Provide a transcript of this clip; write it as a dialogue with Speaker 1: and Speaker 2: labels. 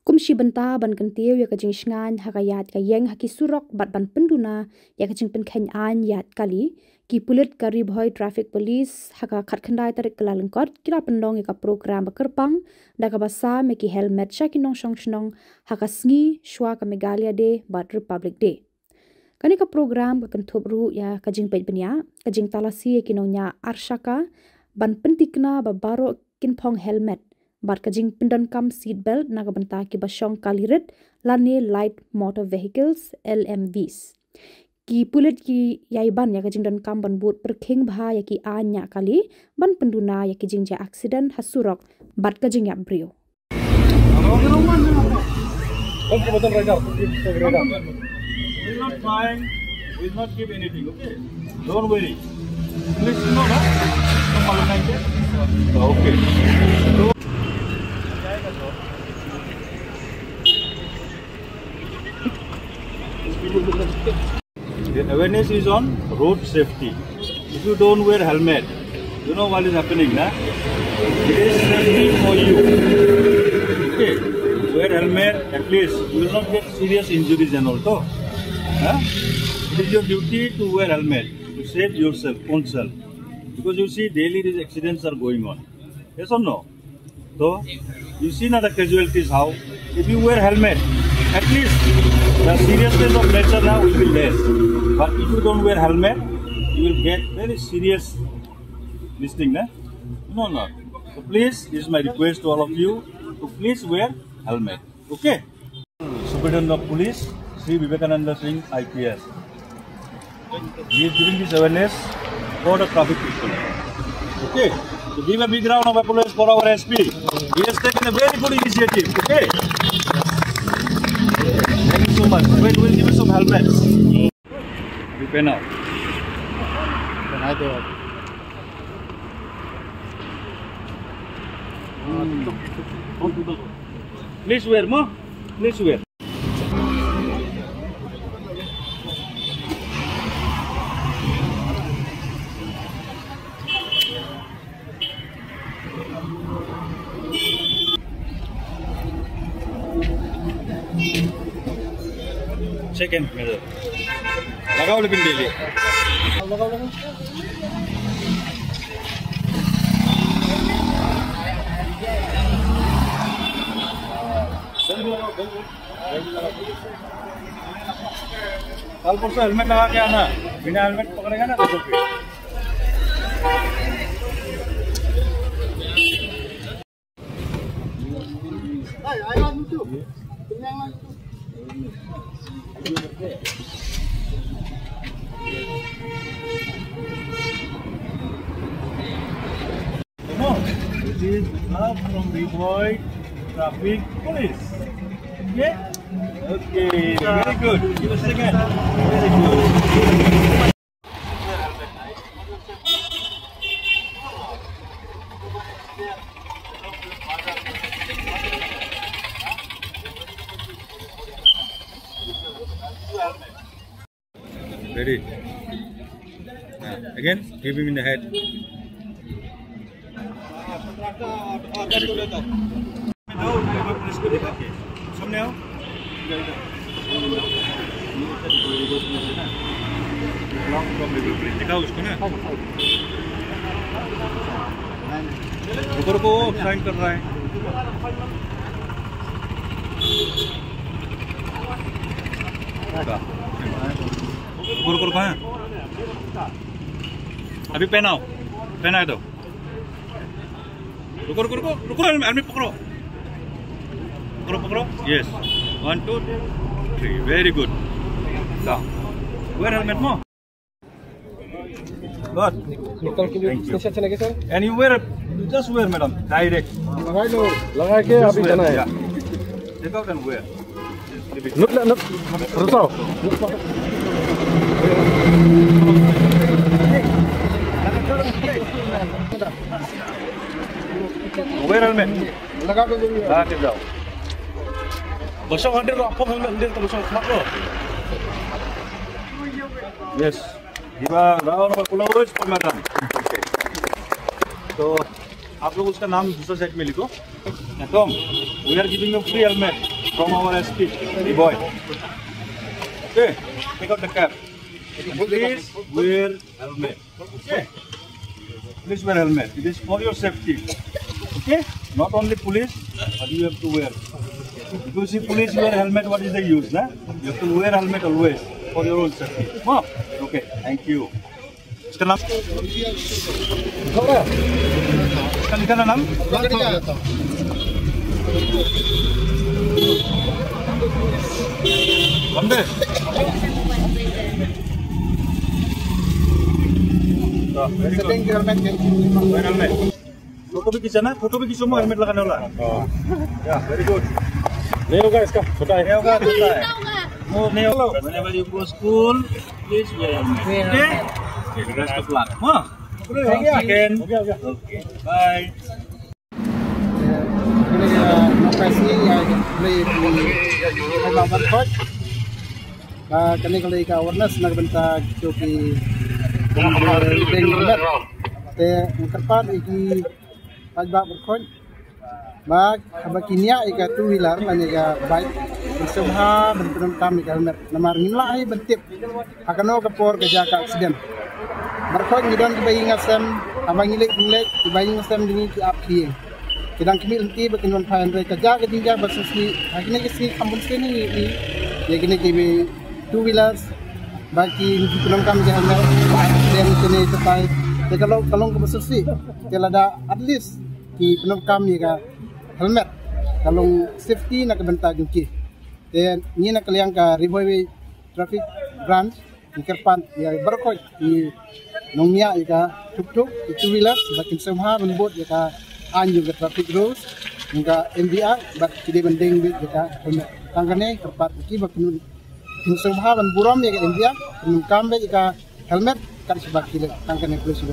Speaker 1: kumshi banta ban kan tiu ya kajing shngan hakayat ka yeng haki surok bat ban penduna ya kajing pen khen an yat kali ki pulit kari boy traffic police haka khat khandai tarik kalalengkot kira pendong ya ka program kerpang da ka basa me ki helmet shakinong shongchnong haka sngi shwa ka megalia de bat republic day kani ka program ka kanthop ru ya kajing pej benya kajing talasi kinonya arshaka ban pentikna ba baro kinpong helmet bat kajing pendan kam seat belt naga banta ki basong kalirit lane light motor vehicles LMVs ki pulit ki yaiban ya kajing dan kam ban but perkhing bha ya ki anya kali ban penduna ya ki jingja accident hasurok bat kajing ya brio
Speaker 2: Will not find, will not give anything, okay? Don't worry. Please know that. Okay. The awareness is on road safety. If you don't wear helmet, you know what is happening, nah? It is safety for you. Okay. Wear helmet, at least you will not get serious injuries and also. Huh? It is your duty to wear helmet to save yourself, own self. Because you see daily these accidents are going on. Yes or no? So you see now the casualties how. If you wear helmet, at least the seriousness of nature now will be less. But if you don't wear helmet, you will get very serious this thing, nah? No. So please, this is my request to all of you to please wear helmet. Okay? Superintendent of Police, Sri Vivekananda Singh IPS. He is giving this awareness for the traffic people. Okay? So give a big round of applause for our SP. He has taken a very good initiative. Okay? Thank you so much. Wait, we'll give you some helmets. You pay now. Please wear, ma. Please wear. Second measure. लगाओ लेकिन daily लगाओ कल परसों helmet लगा के आना बिना helmet पकड़ेगा ना देखो This is up from Boy Traffic Police. Okay? Okay, very good. Give us a second. Very good. Ready? Again, give him in the head. सामने आओ दिखाओ उसको ना ऊपर को साइन कर रहा है ऊपर कहाँ है अभी पहनाओ पहना दो रुको रुको रुको रुको हेलमेट पकड़ो पकड़ो पकड़ो yes 1 2 3 very good where helmet more good निकल के कैसे अच्छा लगे sir and you wear just wear madam direct लगा के अभी जाना है take out and wear look रुको wear helmet लगा के जाओ बसों अंदर रो आपको हेलमेट अंदर तो बसों स्मार्ट रो यस दिवा राउंड में क्लोज पर मैडम तो आप लोग उसका नाम दूसरा सेट में लिखो we are giving you free helmet from our SP, the boy. Okay, take out the cap. Please wear helmet. Okay. Please wear helmet. It is for your safety. Okay. Not only police, but you have to wear. If you see police wear helmet, what is the use? Nah? You have to wear helmet always for your own safety. Oh, okay. Thank you. इसका नाम? इसका लिखा ना नाम? बंदे? helmet. Photo भी खींचा ना? फोटो भी खींचो, हेलमेट लगाने वाला। या, very good. नहीं होगा इसका, छोटा है। नहीं होगा, छोटा है। वो नहीं होगा। Whenever you go school, please wear helmet. Okay? Okay, the rest of luck. Huh? Again. Okay. Bye.
Speaker 3: Lokasi yang boleh dilakukan coach. Kami kalau ika awareness nak bentak joki dengan te kerpan iki pajak berkon. Bag abakinya ika two wheeler lan ika bike semua bentuk kami helmet namar nilai bentip akano kapor kejaka accident. Berkon ngidon kibai ngasem abang ngilik kibai ngasem dini ki api. Kadang kami nanti berkenan pahan mereka kerja ketinggian bersih. Akhirnya kesini kampung sini ni, ya kini kami two wheelers bagi penonton kami jalan yang sini terkait. Jadi kalau ke bersih, kalau ada at least di penonton kami ka helmet, kalau safety nak bentar jungki. Dan ini nak kalian ka Riboy Traffic Branch di Kerpan, ya berkoi di Nongnya ika tuk two wheelers bagi semua menbut ika anjung ke traffic rules hingga MBR bat tidak mending jika tangkane kerpat iki bakun semua ban buram ya MBR menungkam jika helmet kan sebab tangkane polisi.